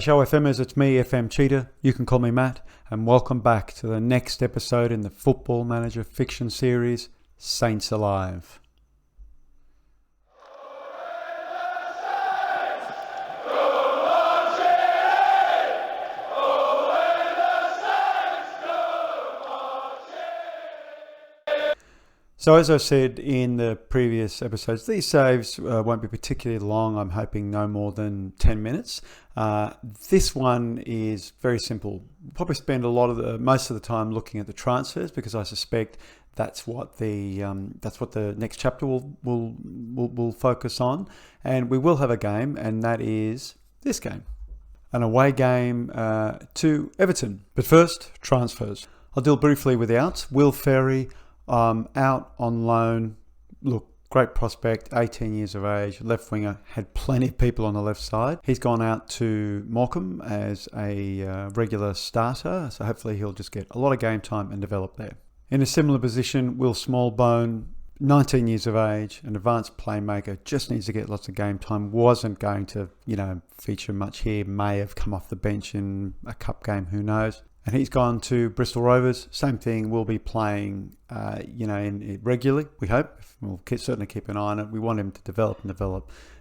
Ciao FMers, it's me, FM Cheater. You can call me Matt, and welcome back to the next episode in the Football Manager fiction series, Saints Alive. So as I said in the previous episodes, these saves won't be particularly long. I'm hoping no more than 10 minutes. This one is very simple. We'll probably spend most of the time looking at the transfers because I suspect that's what the next chapter will focus on. And we will have a game, and that is this game, an away game to Everton. But first, transfers. I'll deal briefly with the outs. Will Ferry. Out on loan. Look, great prospect, 18 years of age, left winger, had plenty of people on the left side. He's gone out to Morecambe as a regular starter, so hopefully he'll just get a lot of game time and develop there. In a similar position, Will Smallbone, 19 years of age, an advanced playmaker, just needs to get lots of game time. Wasn't going to, feature much here. May have come off the bench in a cup game, who knows. And he's gone to Bristol Rovers. Same thing. We'll be playing, regularly. We hope. We'll certainly keep an eye on it. We want him to develop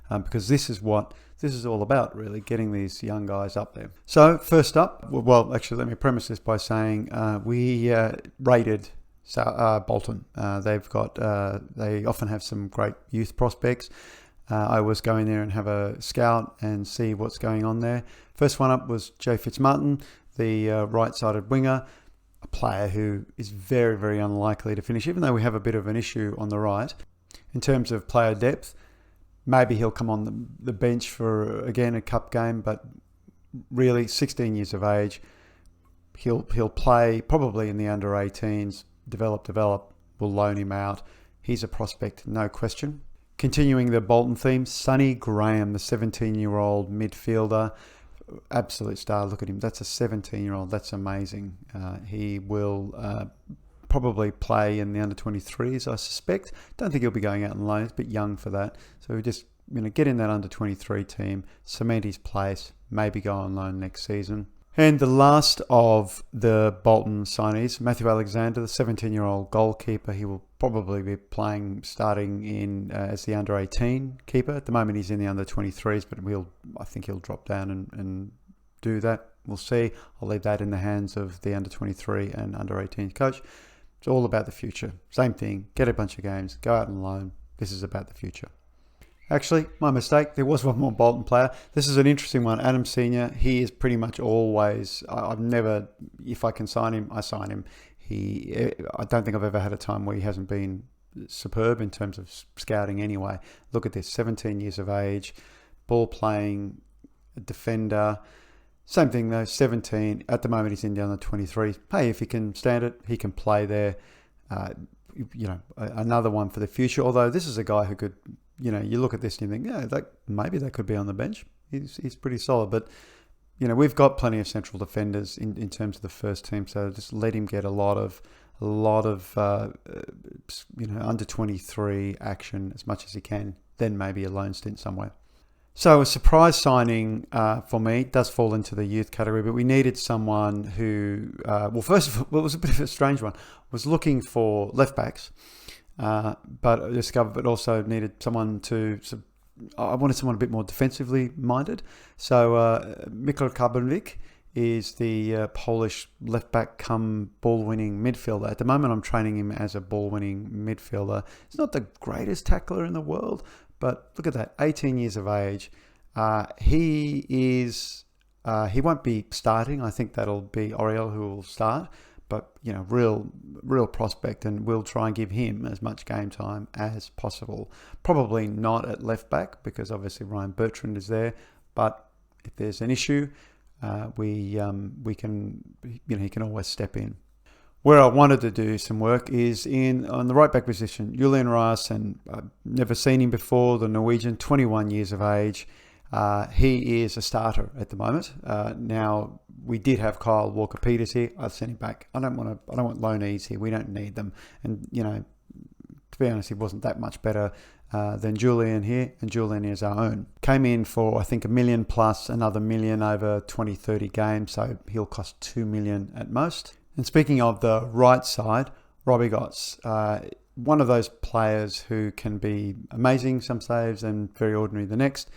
because this is what this is all about, really, getting these young guys up there. So first up, well, actually, let me premise this by saying we rated Bolton. They often have some great youth prospects. I always go in there and have a scout and see what's going on there. First one up was Jay Fitzmartin, the right-sided winger, a player who is very, very unlikely to finish, even though we have a bit of an issue on the right. In terms of player depth, maybe he'll come on the bench for, again, a cup game, but really 16 years of age. He'll play probably in the under-18s, develop, we'll loan him out. He's a prospect, no question. Continuing the Bolton theme, Sonny Graham, the 17-year-old midfielder, absolute star. Look at him. That's a 17-year-old. That's amazing. He will probably play in the under-23s, I suspect. Don't think he'll be going out on loan. He's a bit young for that. So we just get in that under-23 team, cement his place, maybe go on loan next season. And the last of the Bolton signees, Matthew Alexander, the 17-year-old goalkeeper. He will probably be starting in as the under-18 keeper. At the moment, he's in the under-23s, but I think he'll drop down and do that. We'll see. I'll leave that in the hands of the under-23 and under-18 coach. It's all about the future. Same thing. Get a bunch of games. Go out and loan. This is about the future. Actually, my mistake. There was one more Bolton player. This is an interesting one. Adam Senior. He is pretty much always. I've never. If I can sign him, I sign him. I don't think I've ever had a time where he hasn't been superb in terms of scouting. Anyway, look at this. 17 years of age, ball playing, defender. Same thing though. 17. At the moment, he's in the under-23s. Hey, if he can stand it, he can play there. Another one for the future. Although this is a guy who could. You look at this and you think, maybe that could be on the bench. He's pretty solid. But, we've got plenty of central defenders in terms of the first team. So just let him get a lot of under-23 action as much as he can. Then maybe a loan stint somewhere. So a surprise signing for me does fall into the youth category, but we needed someone who, first of all, it was a bit of a strange one. Was looking for left backs. But I discovered it also needed someone I wanted someone a bit more defensively minded. So Mikkel Karbenvik is the Polish left back come ball winning midfielder. At the moment, I'm training him as a ball winning midfielder. He's not the greatest tackler in the world, but look at that, 18 years of age. He won't be starting. I think that'll be Oriel who will start. But, real prospect, and we'll try and give him as much game time as possible. Probably not at left back because obviously Ryan Bertrand is there. But if there's an issue, he can always step in. Where I wanted to do some work is on the right back position. Julian Ryerson, I've never seen him before, the Norwegian, 21 years of age. He is a starter at the moment. Now we did have Kyle Walker-Peters here. I've sent him back. I don't want loanees here. We don't need them. And to be honest, he wasn't that much better then Julian here, and Julian is our own. Came in for, I think, $1 million plus another $1 million over 20, 30 games, so he'll cost $2 million at most. And speaking of the right side, Robbie Gotts, one of those players who can be amazing some saves and very ordinary the next.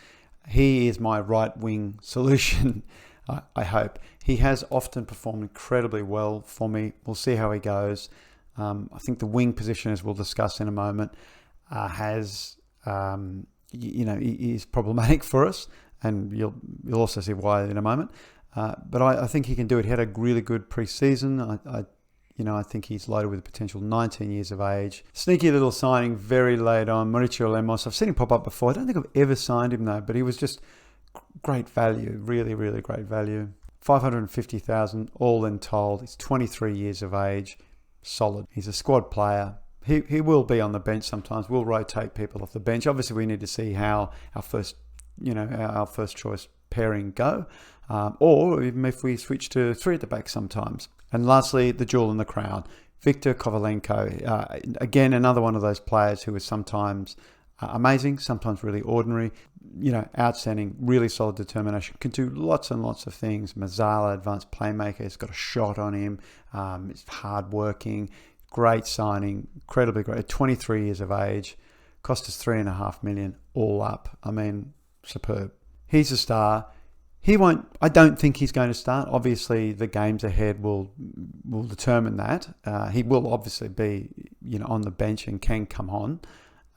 He is my right wing solution, I hope. He has often performed incredibly well for me. We'll see how he goes. I think the wing position, as we'll discuss in a moment, is problematic for us, and you'll also see why in a moment. But I think he can do it. He had a really good pre-season. I think he's loaded with potential. 19 years of age. Sneaky little signing very late on. Mauricio Lemos. I've seen him pop up before. I don't think I've ever signed him though, but he was just great value. Really, really great value. 550,000 all in told. He's 23 years of age. Solid. He's a squad player. He will be on the bench sometimes. We'll rotate people off the bench. Obviously, we need to see how our first choice pairing go, or even if we switch to 3 at the back sometimes. And lastly, the jewel in the crown, Viktor Kovalenko. Again, another one of those players who is sometimes amazing, sometimes really ordinary. Outstanding, really solid determination. Can do lots and lots of things. Mazzala, advanced playmaker. He's got a shot on him. He's hardworking. Great signing, incredibly great. 23 years of age, cost us $3.5 million all up. I mean, superb. He's a star. I don't think he's going to start. Obviously, the games ahead will determine that. He will obviously be, on the bench and can come on,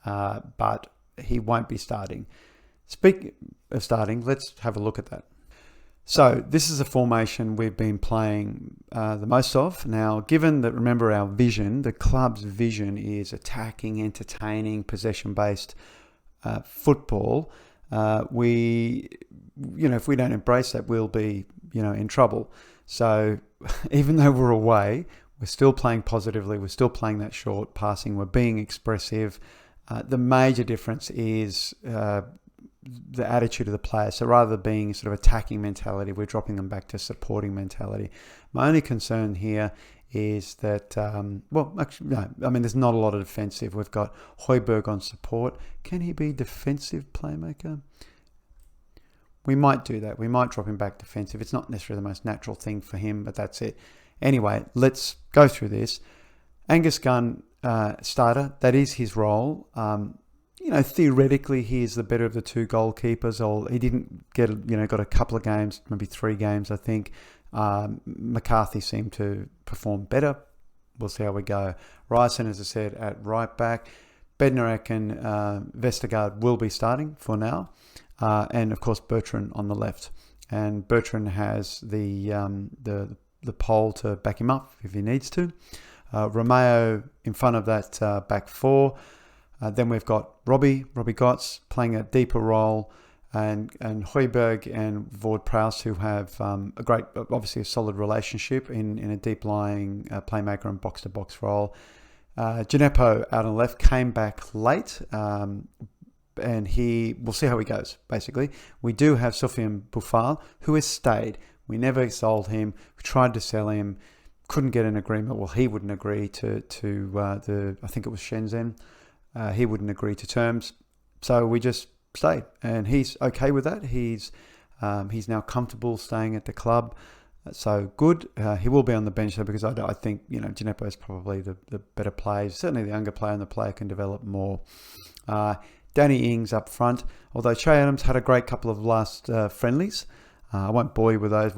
but he won't be starting. Speaking of starting, let's have a look at that. So this is a formation we've been playing the most of. Now, given that, remember our vision, the club's vision is attacking, entertaining, possession-based football. If we don't embrace that, we'll be, in trouble. So even though we're away, we're still playing positively. We're still playing that short passing. We're being expressive. The major difference is the attitude of the players. So rather than being sort of attacking mentality, we're dropping them back to supporting mentality. My only concern here is that, there's not a lot of defensive. We've got Højbjerg on support. Can he be defensive playmaker? We might do that. We might drop him back defensive. It's not necessarily the most natural thing for him, but that's it. Anyway, let's go through this. Angus Gunn, starter. That is his role. Theoretically, he is the better of the two goalkeepers. He didn't get, got a couple of games, maybe 3 games, I think. McCarthy seemed to perform better. We'll see how we go. Ryerson, as I said, at right back. Bednarek and Vestergaard will be starting for now. And, of course, Bertrand on the left. And Bertrand has the pole to back him up if he needs to. Romeo in front of that back 4. Then we've got Robbie Gotts playing a deeper role, and Højbjerg and Ward-Prowse, who have obviously a solid relationship in a deep-lying playmaker and box-to-box role. Gineppo out on the left came back late, and we'll see how he goes, basically. We do have Sofiane Boufal, who has stayed. We never sold him. We tried to sell him, couldn't get an agreement. Well, he wouldn't agree to I think it was Shenzhen. He wouldn't agree to terms, so we just stayed, and he's okay with that. He's now comfortable staying at the club, so good. He will be on the bench though, because I think Gineppo is probably the better player, certainly the younger player, and the player can develop more. Danny Ings up front, although Che Adams had a great couple of last friendlies. I won't bore you with those.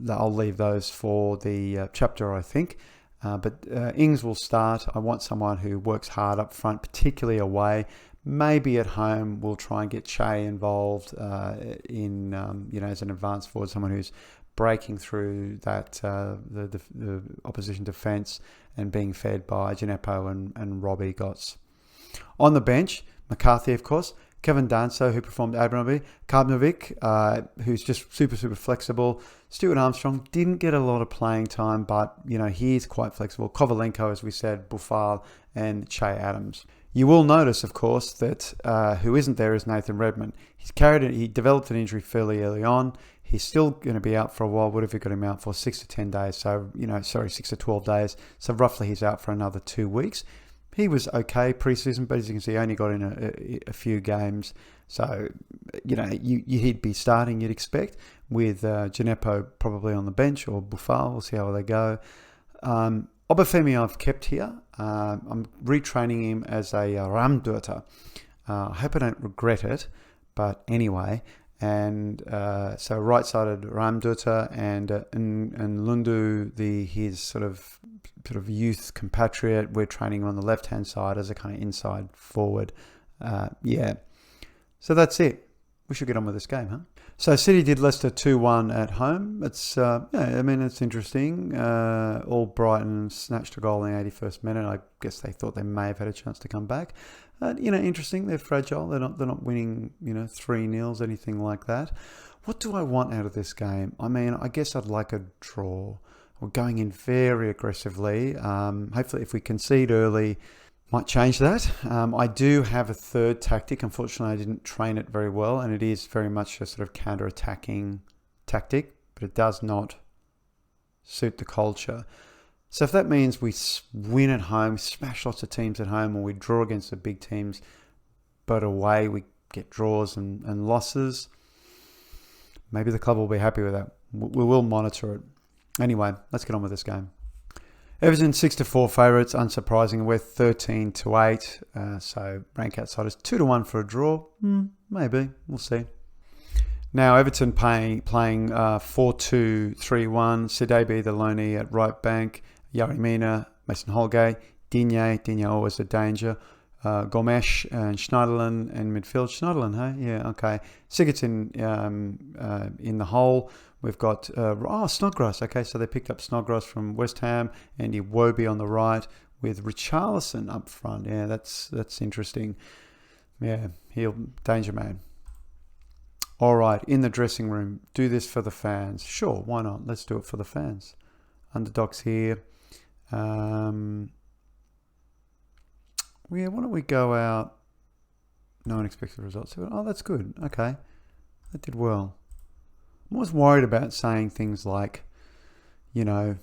I'll leave those for the chapter, I think. But Ings will start. I want someone who works hard up front, particularly away. Maybe at home we'll try and get Che involved as an advanced forward, someone who's breaking through that the opposition defence and being fed by Gineppo and Robbie Gotts. On the bench, McCarthy, of course. Kevin Danso, who performed admirably. Karbnovic, who's just super, super flexible. Stuart Armstrong didn't get a lot of playing time, but, he is quite flexible. Kovalenko, as we said, Boufal, and Che Adams. You will notice, of course, that who isn't there is Nathan Redmond. He developed an injury fairly early on. He's still going to be out for a while. What have we got him out for? 6 to 10 days. So, 6 to 12 days. So roughly he's out for another 2 weeks. he was okay pre-season, but as you can see, he only got in a few games. So, he'd be starting, you'd expect, with Gineppo probably on the bench, or Buffal. We'll see how they go. Obafemi I've kept here. I'm retraining him as a Ramdurter. I hope I don't regret it, but anyway. And so right-sided Ramdurter and Lundu, his sort of youth compatriot, we're training him on the left-hand side as a kind of inside forward. So that's it. We should get on with this game, huh? So City did Leicester 2-1 at home. It's it's interesting. All Brighton snatched a goal in the 81st minute. I guess they thought they may have had a chance to come back. Interesting. They're fragile. They're not winning 3-0, anything like that. What do I want out of this game? I mean, I guess I'd like a draw. We're going in very aggressively. Hopefully, if we concede early, might change that. I do have a third tactic. Unfortunately, I didn't train it very well, and it is very much a sort of counter-attacking tactic, but it does not suit the culture. So if that means we win at home, smash lots of teams at home, or we draw against the big teams, but away we get draws and losses, maybe the club will be happy with that. We will monitor it. Anyway, let's get on with this game. Everton 6-4 favourites, unsurprising. We're 13-8, so rank outsiders 2-1 for a draw. Maybe, we'll see. Now Everton playing 4-2-3-1. Sidibe the loney at right bank, Yarimina, Mason Holgate, Digne always a danger. Gomes and Schneiderlin in midfield. Schneiderlin, hey? Yeah, okay. Sigurdsson in the hole. We've got Snodgrass. Okay, so they picked up Snodgrass from West Ham, and Iwobi on the right with Richarlison up front. Yeah, that's interesting. Yeah, he'll danger man. All right, in the dressing room, do this for the fans. Sure, why not? Let's do it for the fans. Underdogs here. Why don't we go out? No unexpected results. Oh, that's good. Okay, that did well. I was worried about saying things like, it'll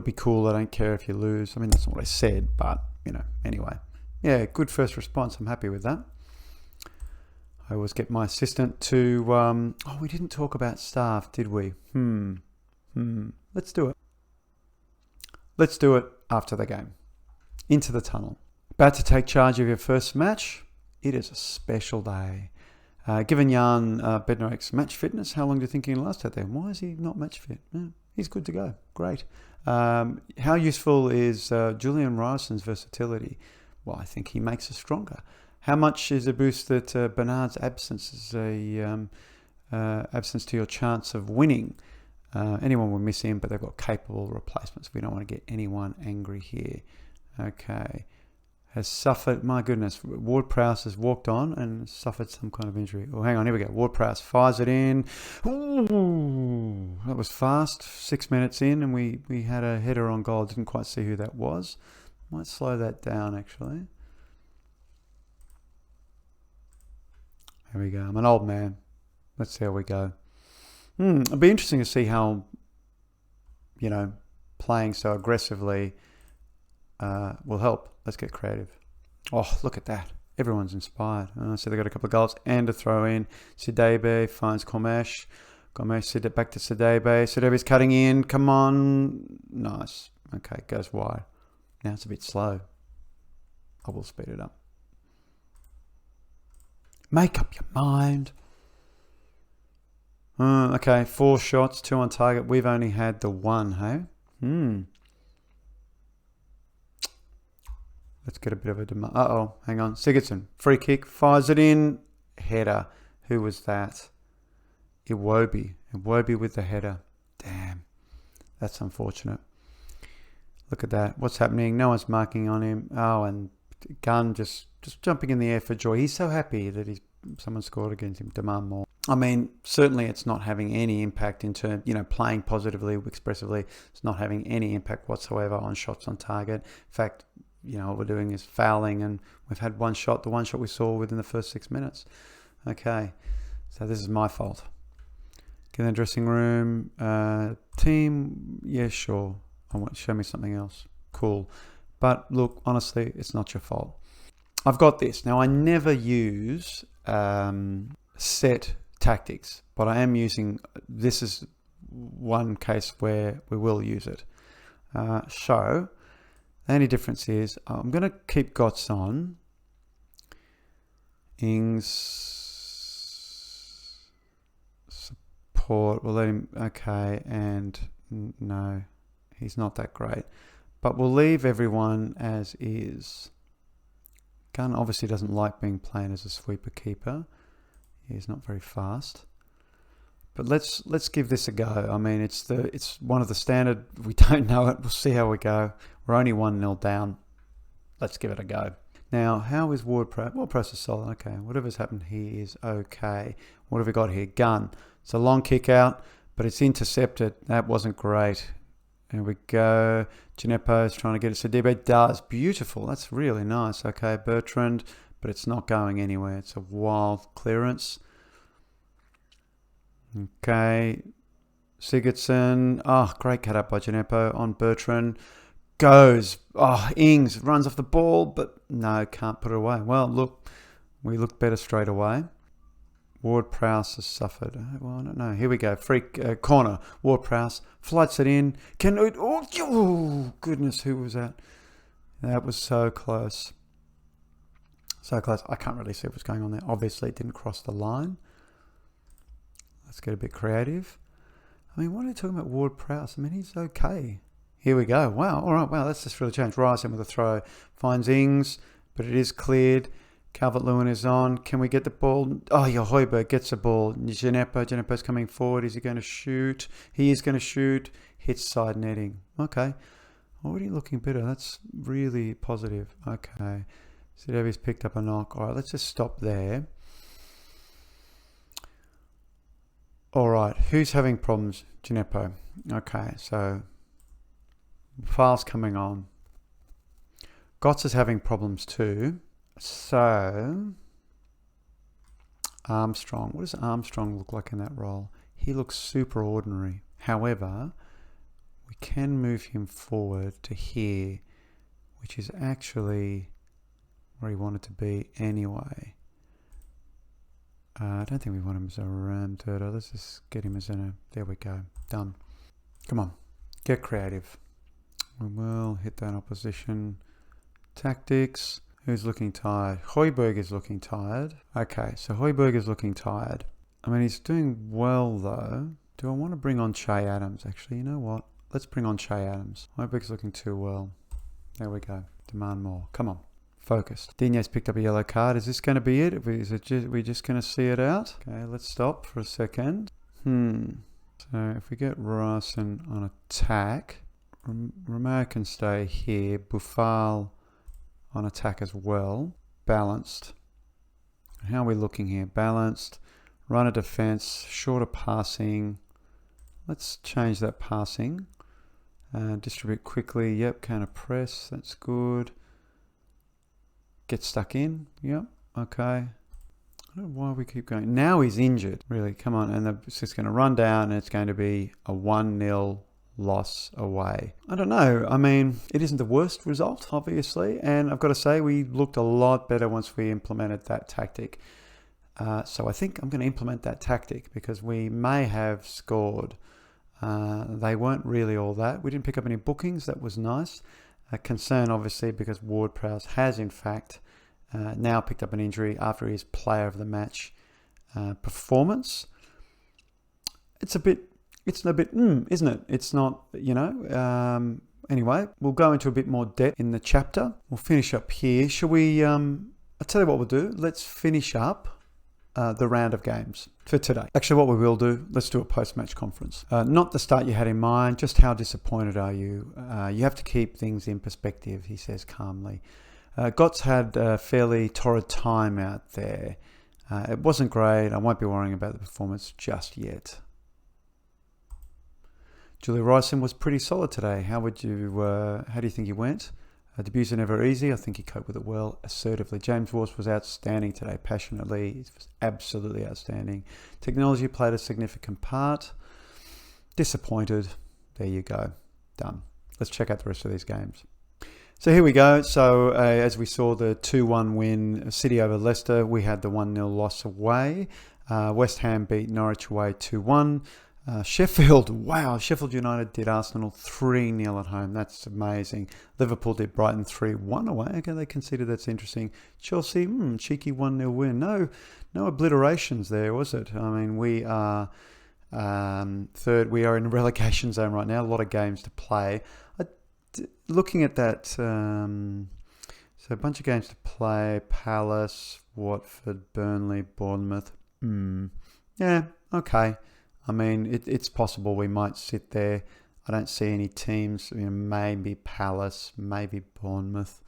be cool. I don't care if you lose. I mean, that's not what I said, but, anyway. Yeah, good first response. I'm happy with that. I always get my assistant to, we didn't talk about staff, did we? Let's do it. Let's do it after the game. Into the tunnel. About to take charge of your first match. It is a special day. Given Jan Bednarek's match fitness, how long do you think he can last out there? Why is he not match fit? Yeah, he's good to go. Great. How useful is Julian Ryerson's versatility? Well, I think he makes us stronger. How much is a boost that Bernard's absence is absence to your chance of winning? Anyone will miss him, but they've got capable replacements. We don't want to get anyone angry here. Okay. Has suffered, my goodness, Ward-Prowse has walked on and suffered some kind of injury. Oh, hang on, here we go. Ward-Prowse fires it in. Ooh, that was fast. 6 minutes in, and we had a header on goal. Didn't quite see who that was. Might slow that down, actually. Here we go. I'm an old man. Let's see how we go. It'll be interesting to see how, playing so aggressively will help. Let's get creative. Oh, look at that. Everyone's inspired. So they got a couple of goals and a throw in. Sidibe finds Gomes. Gomes back to Sidibe. Sidibe's cutting in. Come on. Nice. Okay, goes wide. Now it's a bit slow. I will speed it up. Make up your mind. Okay, 4 shots, 2 on target. We've only had the 1, hey? Let's get a bit of a demand. Hang on. Sigurdsson, free kick, fires it in. Header. Who was that? Iwobi. Iwobi with the header. Damn. That's unfortunate. Look at that. What's happening? No one's marking on him. Oh, and Gunn just jumping in the air for joy. He's so happy that someone scored against him. Demand more. I mean, certainly it's not having any impact in terms, playing positively, expressively. It's not having any impact whatsoever on shots on target. In fact, what we're doing is fouling, and we've had one shot, the one shot we saw within the first 6 minutes. Okay, so this is my fault. Get in the dressing room. Team, yeah, sure. I want to show me something else. Cool. But look, honestly, it's not your fault. I've got this. Now, I never use set tactics, but I am using, this is one case where we will use it. So, the only difference is I'm going to keep GOTS on. Ings support, we'll let him, okay, and no, he's not that great. But we'll leave everyone as is. Gunn obviously doesn't like being played as a sweeper keeper. He's not very fast. But let's give this a go. I mean, it's one of the standard. We don't know it. We'll see how we go. We're only 1-0 down. Let's give it a go. Now, how is WordPress? WordPress is solid. Okay, whatever's happened here is okay. What have we got here? Gun. It's a long kick out, but it's intercepted. That wasn't great. There we go. Gineppo is trying to get it to DB. It does. Beautiful. That's really nice. Okay, Bertrand, but it's not going anywhere. It's a wild clearance. Okay. Sigurdsson. Oh, great cut up by Gineppo on Bertrand. Goes. Oh, Ings runs off the ball, but no, can't put it away. Well, look, we looked better straight away. Ward-Prowse has suffered. Well, I don't know. Here we go. Freak corner. Ward-Prowse flights it in. Oh, goodness, who was that? That was so close. So close. I can't really see what's going on there. Obviously, it didn't cross the line. Let's get a bit creative. I mean, what are you talking about Ward-Prowse? I mean, he's okay. Here we go. Wow. All right. Wow, that's just really changed. Rice in with a throw. Finds Ings, but it is cleared. Calvert-Lewin is on. Can we get the ball? Oh, yeah, Højbjerg gets the ball. Gineppo's coming forward. Is he going to shoot? He is going to shoot. Hits side netting. Okay. Already looking better. That's really positive. Okay. Sidevi's picked up a knock. All right, let's just stop there. All right. Who's having problems? Gineppo. Okay, so file's coming on. GOTS is having problems too. So, Armstrong. What does Armstrong look like in that role? He looks super ordinary. However, we can move him forward to here, which is actually where he wanted to be anyway. I don't think we want him as a ram turtle. Let's just get him as a... There we go. Done. Come on. Get creative. We will hit that opposition. Tactics. Who's looking tired? Højbjerg is looking tired. Okay, so Højbjerg is looking tired. I mean, he's doing well, though. Do I want to bring on Che Adams? Actually, you know what? Let's bring on Che Adams. Højbjerg's looking too well. There we go. Demand more. Come on. Focused. Digne's picked up a yellow card. Is this going to be it? Is it just, we're just going to see it out? Okay, let's stop for a second. So if we get Ryerson on attack, Romeo can stay here. Buffal on attack as well. Balanced. How are we looking here? Balanced. Run a defense. Shorter passing. Let's change that passing. Distribute quickly. Yep, counter press. That's good. Get stuck in. Yep. Okay. I don't know why we keep going. Now he's injured. Really, come on. And it's just going to run down and it's going to be a 1-0 loss away. I don't know. I mean, it isn't the worst result, obviously. And I've got to say, we looked a lot better once we implemented that tactic. So I think I'm going to implement that tactic because we may have scored. They weren't really all that. We didn't pick up any bookings. That was nice. A concern, obviously, because Ward-Prowse has, in fact, now picked up an injury after his player of the match performance. It's a bit, isn't it? It's not, you know. Anyway, we'll go into a bit more depth in the chapter. We'll finish up here. Shall we, I'll tell you what we'll do. Let's finish up the round of games for today. Actually, what we will do, let's do a post-match conference. Not the start you had in mind, just how disappointed are you? You have to keep things in perspective, he says calmly. GOTS had a fairly torrid time out there. It wasn't great. I won't be worrying about the performance just yet. Julia Ryerson was pretty solid today. How do you think he went? Debuts are never easy. I think he coped with it well, assertively. James Walsh was outstanding today, passionately. He was absolutely outstanding. Technology played a significant part. Disappointed. There you go. Done. Let's check out the rest of these games. So here we go. So as we saw the 2-1 win, City over Leicester, we had the 1-0 loss away. West Ham beat Norwich away 2-1. Sheffield United did Arsenal 3-0 at home. That's amazing. Liverpool did Brighton 3-1 away. Okay, they conceded. That's interesting. Chelsea, cheeky 1-0 win. No obliterations there, was it? I mean, we are third. We are in the relegation zone right now. A lot of games to play. Looking at that, so a bunch of games to play. Palace, Watford, Burnley, Bournemouth. Yeah, okay. I mean, it's possible we might sit there. I don't see any teams, maybe Palace, maybe Bournemouth,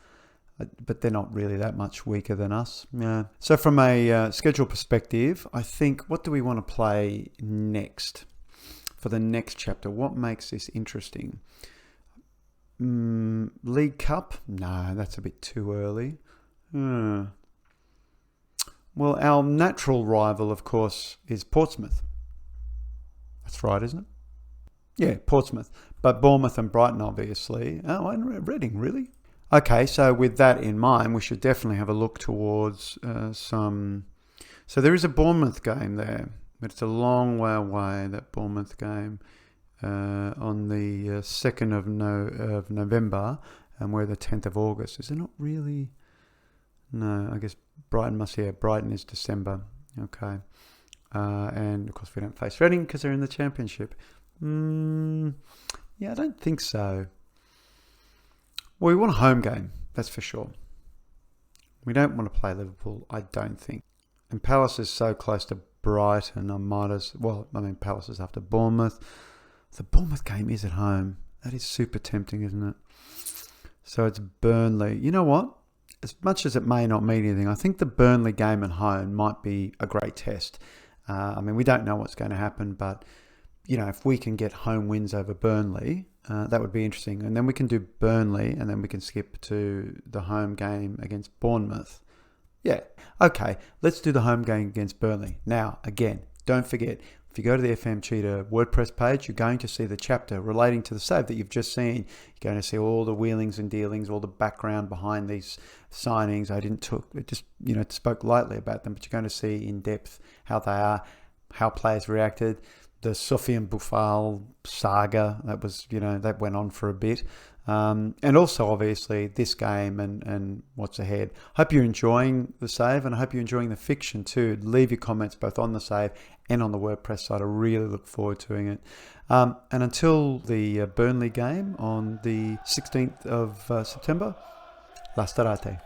but they're not really that much weaker than us. Yeah. So from a schedule perspective, I think, what do we want to play next for the next chapter? What makes this interesting? League Cup? No, that's a bit too early. Well, our natural rival, of course, is Portsmouth. That's right, isn't it? Yeah, Portsmouth. But Bournemouth and Brighton, obviously. Oh, and Reading, really? Okay, so with that in mind, we should definitely have a look towards some... So there is a Bournemouth game there, but it's a long way away, that Bournemouth game, on the 2nd of November, and we're the 10th of August. Is it not really... No, I guess Brighton must... Yeah, Brighton is December. Okay. And of course we don't face Reading because they're in the Championship. Yeah, I don't think so. Well, we want a home game, that's for sure. We don't want to play Liverpool, I don't think. And Palace is so close to Brighton, Palace is after Bournemouth. The Bournemouth game is at home. That is super tempting, isn't it? So it's Burnley. You know what? As much as it may not mean anything, I think the Burnley game at home might be a great test. We don't know what's going to happen, but, if we can get home wins over Burnley, that would be interesting. And then we can do Burnley, and then we can skip to the home game against Bournemouth. Yeah, okay, let's do the home game against Burnley. Now, again, don't forget, if you go to the FM Cheater WordPress page, you're going to see the chapter relating to the save that you've just seen. You're going to see all the wheelings and dealings, all the background behind these signings. I spoke lightly about them, but you're going to see in depth how they are, how players reacted. The Sofiane Boufal saga, that went on for a bit. And also, obviously, this game and what's ahead. Hope you're enjoying the save, and I hope you're enjoying the fiction too. Leave your comments both on the save and on the WordPress site. I really look forward to doing it. And until the Burnley game on the 16th of September, la starate.